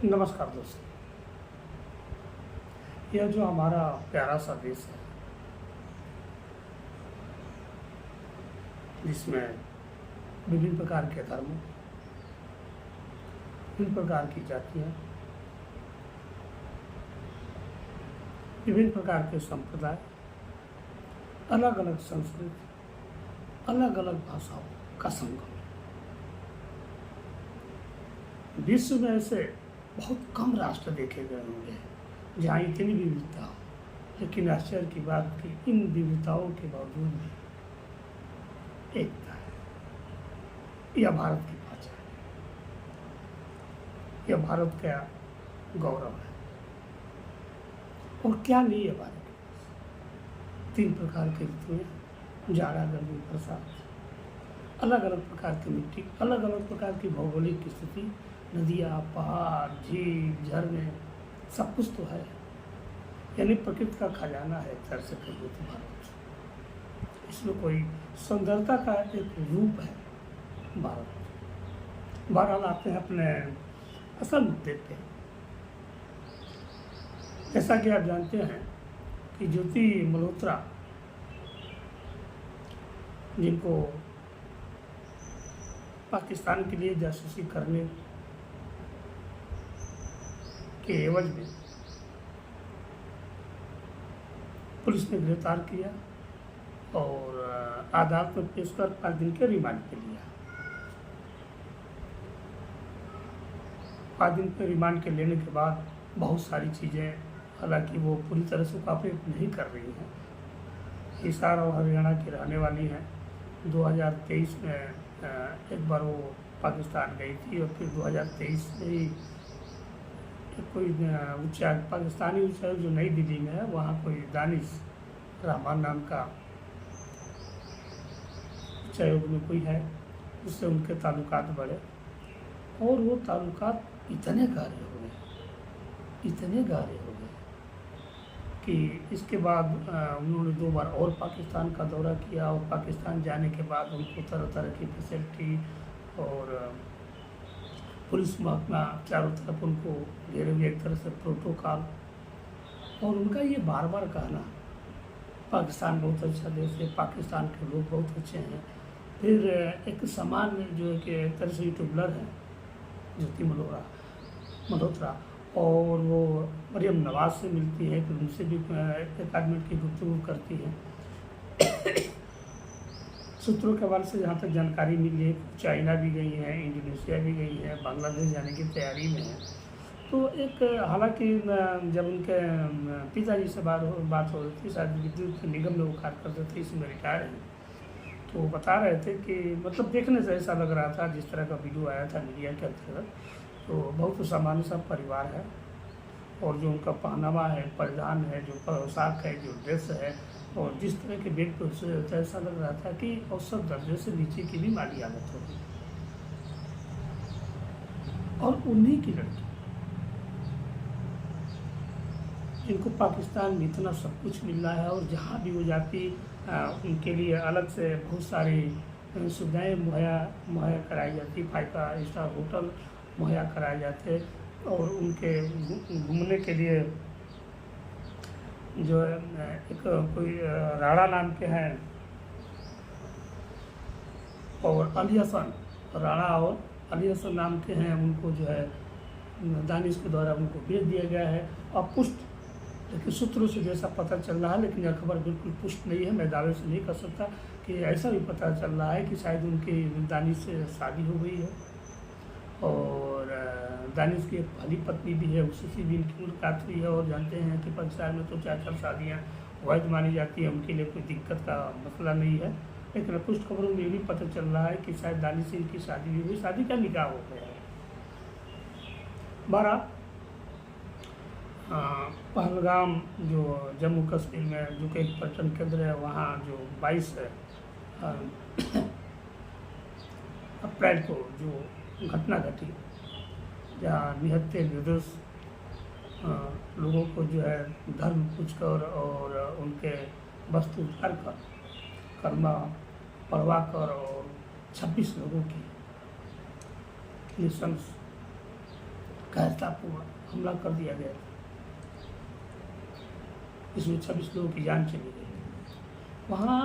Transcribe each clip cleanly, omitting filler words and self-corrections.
नमस्कार दोस्तों। यह जो हमारा प्यारा सा देश है, जिसमें विभिन्न प्रकार के धर्म, विभिन्न प्रकार की जातियाँ, विभिन्न प्रकार के संप्रदाय, अलग अलग संस्कृति, अलग अलग भाषाओं का संगम। विश्व में ऐसे बहुत कम राष्ट्र देखे गए होंगे जहाँ इतनी विविधता हो, लेकिन आश्चर्य की बात कि इन विविधताओं के बावजूद भी एकता है। यह भारत की पहचान है, यह भारत का गौरव है। और क्या नहीं है भारत के पास? 3 प्रकार की ऋतुएं, जाड़ा, गर्मी, बरसात, अलग अलग प्रकार की मिट्टी, अलग अलग प्रकार की भौगोलिक स्थिति, नदियाँ, पहाड़, झील, झरने, सब कुछ तो है। यानी प्रकृति का खजाना है एक तरह से कहिए तो भारत। इसमें कोई सुंदरता का एक रूप है भारत। बहरहाल आते हैं अपने असल मुद्दे पे। जैसा कि आप जानते हैं कि ज्योति मल्होत्रा, जिनको पाकिस्तान के लिए जासूसी करने के एवज में पुलिस ने गिरफ्तार किया और अदालत में पेश कर 5 दिन के रिमांड पे लिया। 5 दिन के रिमांड के लेने के बाद बहुत सारी चीज़ें, हालांकि वो पूरी तरह से कोऑपरेट नहीं कर रही हैं। हिसार और हरियाणा की रहने वाली हैं। 2023 में एक बार वो पाकिस्तान गई थी और फिर 2023 में ही कोई उच्चायोग, पाकिस्तानी उच्चायोग जो नई दिल्ली में है, वहाँ कोई दानिश रहमान नाम का उच्चायोग में कोई है, जिससे उनके ताल्लुकात बढ़े और वो ताल्लुकात इतने गहरे हो गए, इतने गहरे हो गए कि इसके बाद उन्होंने 2 बार और पाकिस्तान का दौरा किया और पाकिस्तान जाने के बाद उनको तरह तरह की फैसिलिटी और पुलिस महकमा चारों तरफ उनको घेरे हुए, एक तरह से प्रोटोकॉल। और उनका ये बार बार कहना, पाकिस्तान बहुत अच्छा देश है, पाकिस्तान के लोग बहुत अच्छे हैं। फिर एक सामान्य जो एक तरह से यूट्यूबर हैं ज्योति मल्होत्रा, और वो मरियम नवाज से मिलती है, फिर उनसे भी 1 मिनट की गुफ्तगू करती है। सूत्रों के हवाले से जहाँ तक जानकारी मिली है, चाइना भी गई हैं, इंडोनेशिया भी गई हैं, बांग्लादेश जाने की तैयारी में है। तो एक, हालांकि जब उनके पिताजी से बात हो रही थी, शायद विद्युत निगम में वो कार्य करते थे, इसमें रिटायर हैं, तो वो बता रहे थे कि मतलब देखने से ऐसा लग रहा था, जिस तरह का वीडियो आया था मीडिया के अंतर्गत, तो बहुत सामान्य सा परिवार है। और जो उनका पहनावा है, परिधान है, जो पोशाक है, जो ड्रेस है, और जिस तरह के बेड पर सोए होता है, ऐसा लग रहा था कि औसत दर्जे से नीचे की भी माली हालत होगी। और उन्हीं की लड़की, जिनको पाकिस्तान में इतना सब कुछ मिल रहा है और जहाँ भी वो जाती उनके लिए अलग से बहुत सारी सुविधाएँ मुहैया कराई जाती, 5 स्टार होटल मुहैया कराए जाते, और उनके घूमने के लिए जो है एक कोई राणा नाम के हैं और अली हसन, राणा और अली हसन नाम के हैं, उनको जो है दानिश के द्वारा उनको भेज दिया गया है। अपुष्ट, लेकिन सूत्रों से जैसा पता चल रहा है, लेकिन यह खबर बिल्कुल पुष्ट नहीं है, मैं दावे से नहीं कर सकता, कि ऐसा भी पता चल रहा है कि शायद उनकी दानिश से शादी हो गई है और दानिश की एक पहली पत्नी भी है, उससे भी इनकी मुलाकात हुई है। और जानते हैं कि पाकिस्तान में तो 4 शादियाँ वैध मानी जाती हैं, उनके लिए कोई दिक्कत का मसला नहीं है। लेकिन कुछ खबरों में ये भी पता चल रहा है कि शायद दानिश से इनकी शादी भी हुई, शादी का निकाह हो गया है। 12 पहलगाम जो जम्मू कश्मीर में, जो कि एक पर्यटन केंद्र है, वहाँ जो 22 अप्रैल को जो घटना घटी, जहाँ निहत्थे निर्दोष लोगों को जो है धर्म पूछकर और उनके वस्तु उतार कर कलमा पढ़वा कर और 26 लोगों की निशंस कायरतापूर्ण हमला कर दिया गया, इसमें 26 लोगों की जान चली गई। वहाँ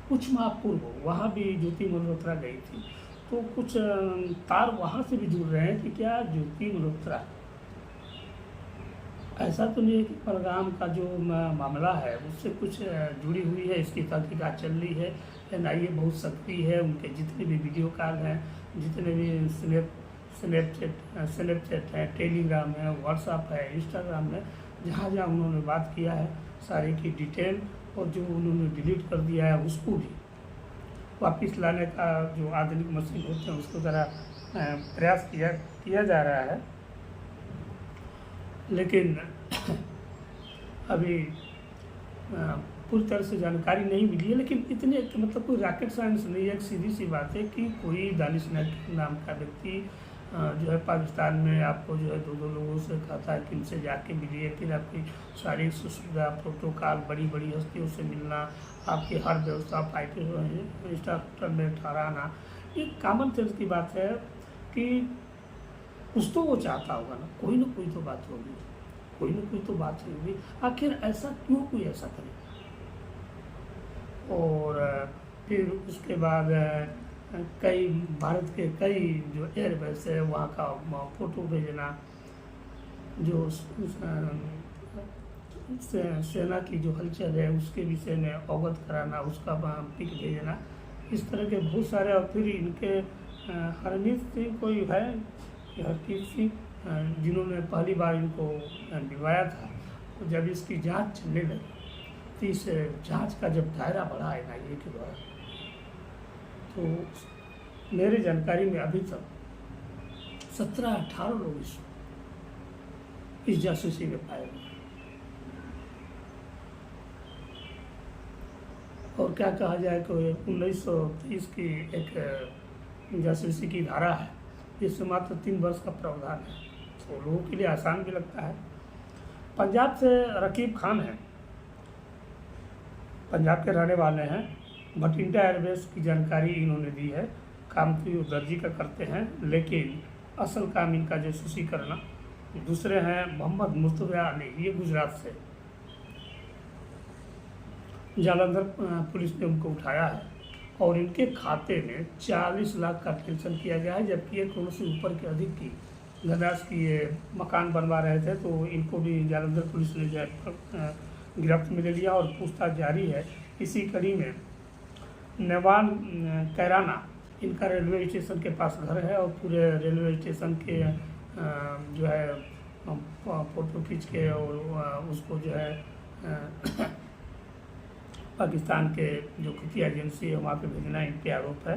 कुछ माह पूर्व वहाँ भी ज्योति मल्होत्रा गई थी, तो कुछ तार वहाँ से भी जुड़ रहे हैं कि क्या ज्योति मल्होत्रा, ऐसा तो नहीं है कि पहलगाम का जो मामला है उससे कुछ जुड़ी हुई है। इसकी तहकीकात चल रही है। NIA बहुत सक्रिय है, उनके जितने भी वीडियो कॉल हैं, जितने भी स्नैपचैट है, टेलीग्राम है, व्हाट्सएप है, इंस्टाग्राम है, जहाँ जहाँ उन्होंने बात किया है सारी की डिटेल, और जो उन्होंने डिलीट कर दिया है उसको भी वापस लाने का जो आधुनिक मशीन होते हैं उसको ज़रा प्रयास किया जा रहा है। लेकिन अभी पूरी तरह से जानकारी नहीं मिली है। लेकिन इतने मतलब कोई रॉकेट साइंस नहीं है, एक सीधी सी बात है कि कोई दानिश नाम का व्यक्ति जो है पाकिस्तान में आपको जो है दो लोगों से कहता है कि इनसे जाके मिलिए, फिर आपकी सारी सुविधा प्रोटोकॉल, बड़ी बड़ी हस्तियों से मिलना, आपकी हर व्यवस्था फाइटर इंस्ट्रक्टर में ठहराना, ये कॉमन सेंस की बात है कि कुछ तो वो चाहता होगा ना कोई तो बात होगी, कोई ना कोई तो बात होगी। आखिर ऐसा क्यों कोई ऐसा करेगा? और फिर उसके बाद कई भारत के कई जो एयरबेस है वहाँ का फ़ोटो भेजना, जो सेना की जो हलचल है उसके विषय में अवगत कराना, उसका पिक भेजना, इस तरह के बहुत सारे। और फिर इनके हरमीत सिंह कोई है, हरकीत सिंह, जिन्होंने पहली बार इनको दिलवाया था, तो जब इसकी जांच चलने लगी तो इस जांच का जब दायरा बढ़ा NIA के द्वारा, तो मेरे जानकारी में अभी तक 17-18 लोग इस जासूसी में पाए गए। और क्या कहा जाए कि 1930 की एक जासूसी की धारा है, जिससे मात्र 3 वर्ष का प्रावधान है, तो लोगों के लिए आसान भी लगता है। पंजाब से रकीब खान है, पंजाब के रहने वाले हैं, भटिंडा एयरबेस की जानकारी इन्होंने दी है। काम तो ये दर्जी का करते हैं, लेकिन असल काम इनका जासूसी करना। दूसरे हैं मोहम्मद मुस्तफा अली, ये गुजरात से, जालंधर पुलिस ने उनको उठाया है और इनके खाते में 40 लाख का ट्रांजेक्शन किया गया है, जबकि 1 करोड़ से ऊपर के अधिक की धनराशि की ये मकान बनवा रहे थे। तो इनको भी जालंधर पुलिस ने जो है गिरफ्त में ले लिया और पूछताछ जारी है। इसी कड़ी में नेवान कैराना, इनका रेलवे स्टेशन के पास घर है और पूरे रेलवे स्टेशन के जो है फ़ोटो खींच के और उसको जो है पाकिस्तान के जो खुफिया एजेंसी है वहाँ पे भेजना इन पे आरोप है।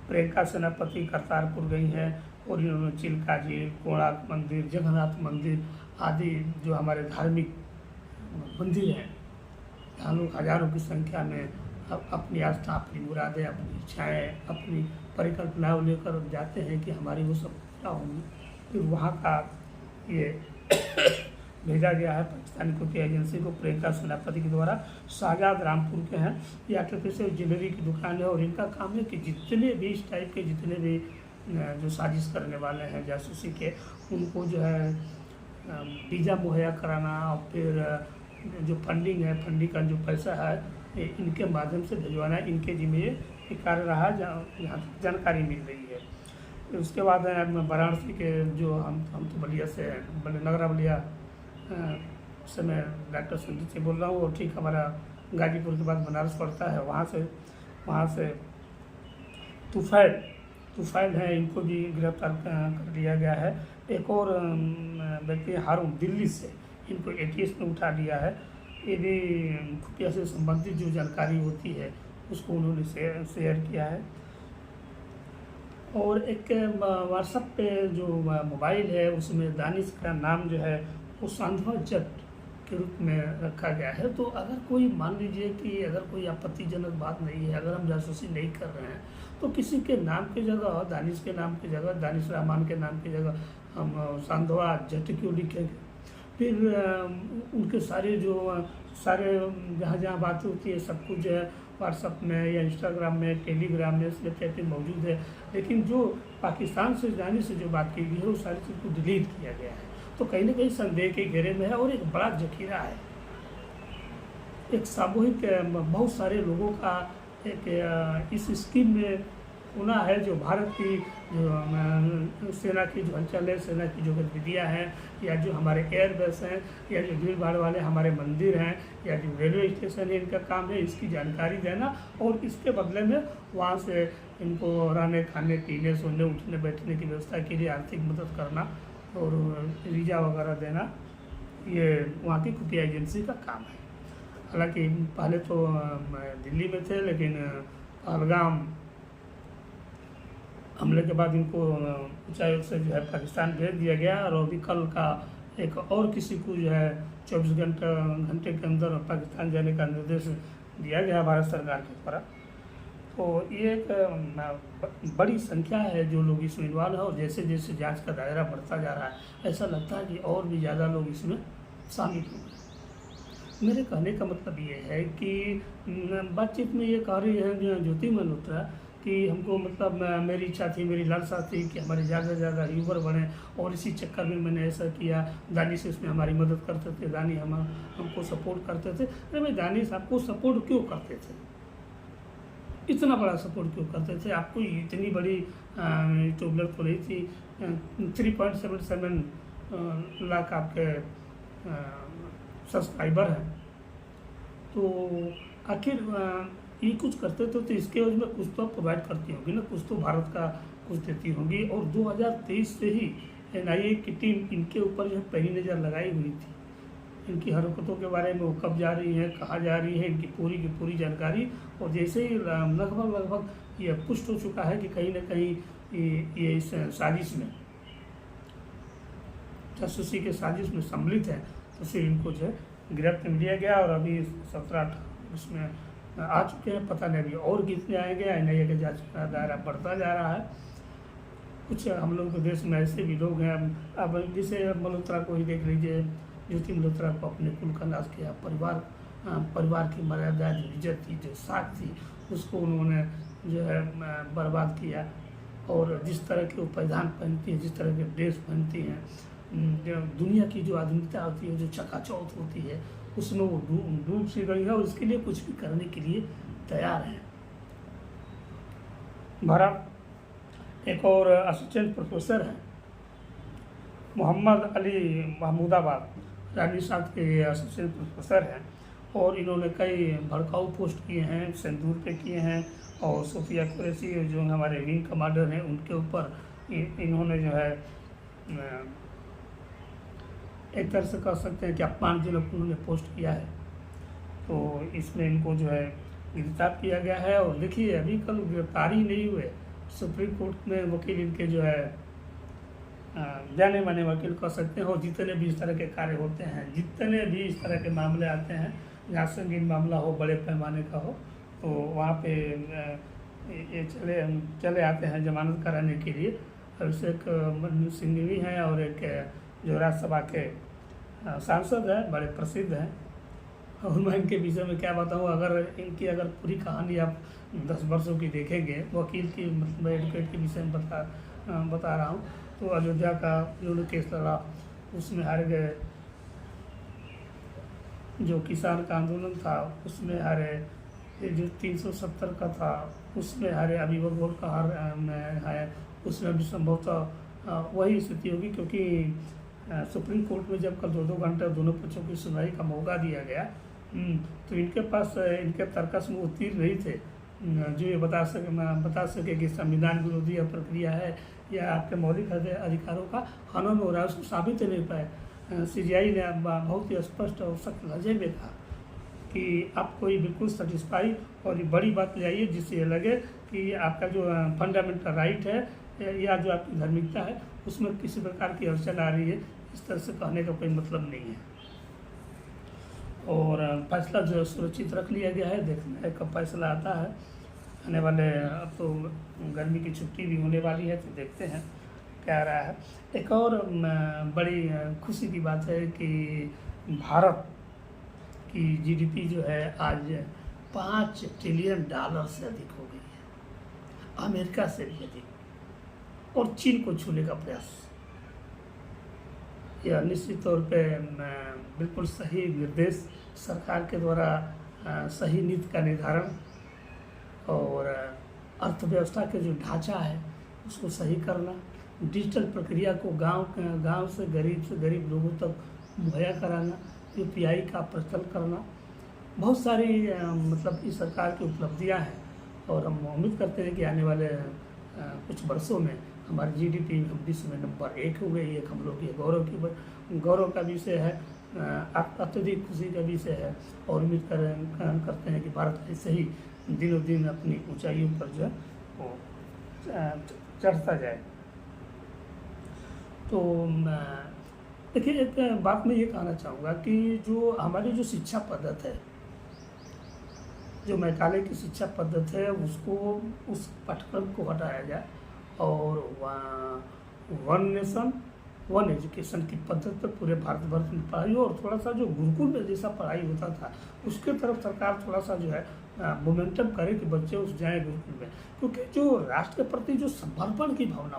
प्रियंका सेनापति करतारपुर गई हैं और इन्होंने चिल्का झील, कोणार्क मंदिर, जगन्नाथ मंदिर आदि जो हमारे धार्मिक मंदिर हैं, जहाँ लोग हज़ारों की संख्या में अपनी आस्था, अपनी मुरादें, अपनी इच्छाएँ, अपनी परिकल्पनाएँ लेकर जाते हैं कि हमारी वो सब पूरा होंगी। फिर वहाँ का ये भेजा गया है पाकिस्तानी खुफिया एजेंसी को, प्रियंका सेनापति के द्वारा। शाहजाद रामपुर के हैं, ये आर्टिफिशियल ज्वेलरी की दुकान है और इनका काम है कि जितने भी इस टाइप के जितने भी जो साजिश करने वाले हैं जासूसी के, उनको जो है वीज़ा मुहैया कराना और फिर जो फंडिंग है, फंडिंग का जो पैसा है इनके माध्यम से भिजवाना, इनके जिम्मे ये कार्य रहा, यहाँ जानकारी मिल रही है। उसके बाद वाराणसी के जो हम तो बलिया से नगरा बलिया से मैं डॉक्टर संजीत से बोल रहा हूँ, और ठीक हमारा गाजीपुर के बाद बनारस पड़ता है, वहाँ से तुफैल है, इनको भी गिरफ्तार कर लिया गया है। एक और व्यक्ति हारून, दिल्ली से, इनको ATS ने उठा लिया है। ये भी खुफिया से संबंधित जो जानकारी होती है उसको उन्होंने शेयर किया है। और एक व्हाट्सएप पे जो मोबाइल है उसमें दानिश का नाम जो है वो सांधवा जट के रूप में रखा गया है। तो अगर कोई मान लीजिए कि अगर कोई आपत्तिजनक बात नहीं है, अगर हम जासूसी नहीं कर रहे हैं, तो किसी के नाम की जगह, दानिश के नाम की जगह, दानिश रहमान के नाम की जगह हम सांधवा जट क्यों लिखेंगे? फिर उनके सारे जहाँ जहाँ बात होती है सब कुछ जो है व्हाट्सअप में या इंस्टाग्राम में, टेलीग्राम में, स्नैपचैट में मौजूद है, लेकिन जो पाकिस्तान से जाने से जो बात की गई है वो सारी चीज़ को डिलीट किया गया है। तो कहीं ना कहीं संदेह के घेरे में है और एक बड़ा जखीरा है, एक सामूहिक बहुत सारे लोगों का एक इस स्कीम में होना है, जो भारत की जो सेना की जो हलचल है, सेना की जो गतिविधियाँ हैं, या जो हमारे एयरबेस हैं, या जो भीड़ भाड़ वाले हमारे मंदिर हैं, या जो रेलवे स्टेशन है, इनका काम है इसकी जानकारी देना, और इसके बदले में वहाँ से इनको रहने, खाने, पीने, सोने, उठने, बैठने की व्यवस्था के लिए आर्थिक मदद करना और वीज़ा वगैरह देना, ये वहाँ की खुफिया एजेंसी का काम है। हालांकि पहले तो दिल्ली में थे, लेकिन पहलगाम हमले के बाद इनको उच्चायोग से जो है पाकिस्तान भेज दिया गया, और अभी कल का एक और किसी को जो है 24 घंटे के अंदर पाकिस्तान जाने का निर्देश दिया गया भारत सरकार के द्वारा। तो ये एक बड़ी संख्या है जो लोग इसमें इन्वॉल्व है, और जैसे जैसे जांच का दायरा बढ़ता जा रहा है ऐसा लगता है कि और भी ज़्यादा लोग इसमें शामिल होंगे। मेरे कहने का मतलब ये है कि बातचीत में ये कह रही है ज्योति मल्होत्रा कि हमको मतलब मेरी इच्छा थी, मेरी लालसा थी कि हमारे ज़्यादा से ज़्यादा यूबर बने, और इसी चक्कर में मैंने ऐसा किया। दानिश इसमें हमारी मदद करते थे, दानी हमको सपोर्ट करते थे। अरे भाई, दानिश आपको सपोर्ट क्यों करते थे? इतना बड़ा सपोर्ट क्यों करते थे? आपको इतनी बड़ी ट्यूबलर तो नहीं थी, 3.77 लाख आपके सब्सक्राइबर हैं, तो आखिर ये कुछ करते तो इसके एवज में कुछ तो प्रोवाइड करती होगी ना, कुछ तो भारत का कुछ देती होगी। और 2023 से ही NIA की टीम इनके ऊपर जो पहली नज़र लगाई हुई थी, इनकी हरकतों के बारे में, वो कब जा रही है, कहाँ जा रही है, इनकी पूरी की पूरी जानकारी। और जैसे ही लगभग ये पुष्ट हो चुका है कि कहीं ना कहीं ये इस साजिश में, जासूसी के साजिश में सम्मिलित है, तो फिर इनको जो है गिरफ्त में लिया गया। और अभी 17-18 इसमें आ चुके हैं, पता नहीं अभी और कितने आएंगे। NIA के जांच का दायरा बढ़ता जा रहा है। कुछ हम लोग के देश में ऐसे भी लोग हैं, अब जैसे मल्होत्रा को ही देख लीजिए, ज्योति मल्होत्रा को अपने कुल का नाश किया, परिवार की मर्यादा, जो इज्जत थी, जो साख थी, उसको उन्होंने जो है बर्बाद किया। और जिस तरह के वो परिधान पहनती हैं, जिस तरह के ड्रेस पहनती हैं, जो दुनिया की जो आधुनिकता होती है, जो चकाचौंध होती है, उसमें वो डूब सी गई है, और इसके लिए कुछ भी करने के लिए तैयार है। भारत एक और असिस्टेंट प्रोफेसर है, मोहम्मद अली महमूदाबाद, राजस्थान के असिस्टेंट प्रोफेसर हैं, और इन्होंने कई भड़काऊ पोस्ट किए हैं, सिंदूर पे किए हैं, और सोफिया कुरैशी जो हमारे विंग कमांडर हैं उनके ऊपर इन्होंने जो है एक तरह से कह सकते हैं कि अपमानजनक उन्होंने पोस्ट किया है। तो इसमें इनको जो है गिरफ्तार किया गया है। और देखिए, अभी कल गिरफ्तार ही नहीं हुए, सुप्रीम कोर्ट में वकील इनके जो है जाने माने वकील कह सकते हैं, और जितने भी इस तरह के कार्य होते हैं, जितने भी इस तरह के मामले आते हैं, जहाँ संगीन मामला हो, बड़े पैमाने का हो, तो वहाँ पे ये चले आते हैं जमानत कराने के लिए। अभिषेक मनु सिंघवी हैं, और एक जो राज्यसभा के सांसद हैं, बड़े प्रसिद्ध हैं। और मैं इनके विषय में क्या बताऊँ, अगर पूरी कहानी आप 10 वर्षों की देखेंगे, वकील की मतलब एडवोकेट के विषय में बता रहा हूँ, तो अयोध्या का जो केस लड़ा उसमें हार गए, जो किसान का आंदोलन था उसमें हारे, जो 370 का था उसमें हारे, अभी वोट का हार में है, उसमें भी संभवतः वही स्थिति होगी, क्योंकि सुप्रीम कोर्ट में जब कल 2-2 घंटे दोनों पक्षों की सुनवाई का मौका दिया गया, तो इनके पास इनके तर्कस में वो तीर नहीं थे जो ये बता सके कि संविधान विरोधी यह प्रक्रिया है या आपके मौलिक अधिकारों का हनन हो रहा है। उसको साबित नहीं पाए। CGI ने बहुत ही स्पष्ट और सख्त लहजे में कहा कि आपको ये बिल्कुल सेटिस्फाई और ये बड़ी बात ले आइए जिससे ये लगे कि आपका जो फंडामेंटल राइट है या जो आपकी धार्मिकता है उसमें किसी प्रकार की अड़चन आ रही है। इस तरह से कहने का कोई मतलब नहीं है। और फैसला जो सुरक्षित रख लिया गया है, देखना है कब फैसला आता है। आने वाले अब तो गर्मी की छुट्टी भी होने वाली है, तो देखते हैं क्या रहा है। एक और बड़ी खुशी की बात है कि भारत की GDP जो है आज $5 ट्रिलियन से अधिक हो गई है, अमेरिका से भी अधिक, और चीन को छूने का प्रयास। यह निश्चित तौर पे बिल्कुल सही निर्देश सरकार के द्वारा, सही नीति का निर्धारण और अर्थव्यवस्था के जो ढांचा है उसको सही करना, डिजिटल प्रक्रिया को गांव से गरीब लोगों तक मुहैया कराना, यूपीआई का प्रचलन करना, बहुत सारी मतलब इस सरकार की उपलब्धियां हैं। और हम उम्मीद करते हैं कि आने वाले कुछ वर्षों में हमारी जीडीपी विश्व में नंबर 1 हो गई। एक हम लोग ये गौरव का विषय है, अत्यधिक खुशी का विषय है, और उम्मीद करते हैं कि भारत ऐसे ही दिनों दिन अपनी ऊंचाइयों पर जो है वो चढ़ता जाए। तो देखिए, एक बात मैं ये कहना चाहूँगा कि जो हमारी जो शिक्षा पद्धति है, जो मैकाले की शिक्षा पद्धति है, उसको, उस पाठ्यक्रम को हटाया जाए और वन नेशन वन एजुकेशन की पद्धति पर पूरे भारतवर्ष में पढ़ाई हो, और थोड़ा सा जो गुरुकुल में जैसा पढ़ाई होता था उसके तरफ सरकार थोड़ा सा जो है मोमेंटम करे कि बच्चे उस जाए गुरुकुल में, क्योंकि जो राष्ट्र के प्रति जो समर्पण की भावना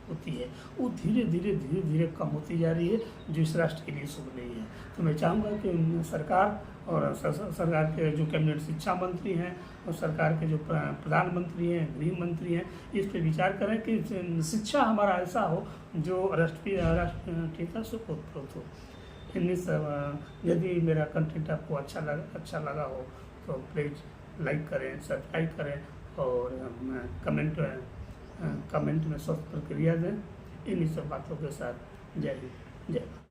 होती है वो धीरे धीरे कम होती जा रही है, जो इस राष्ट्र के लिए शुभ नहीं है। तो मैं चाहूँगा कि सरकार और सरकार के जो कैबिनेट शिक्षा मंत्री हैं और सरकार के जो प्रधानमंत्री हैं, गृह मंत्री हैं, इस पर विचार करें कि शिक्षा हमारा ऐसा हो जो राष्ट्रीयता से ओतप्रोत हो। इन्हीं सब, यदि मेरा कंटेंट आपको अच्छा लगा हो तो प्लीज़ लाइक करें, सब्सक्राइब करें और कमेंट में स्वस्थ प्रक्रिया दें। इन्हीं सब बातों के साथ जय हिंद, जय भारत।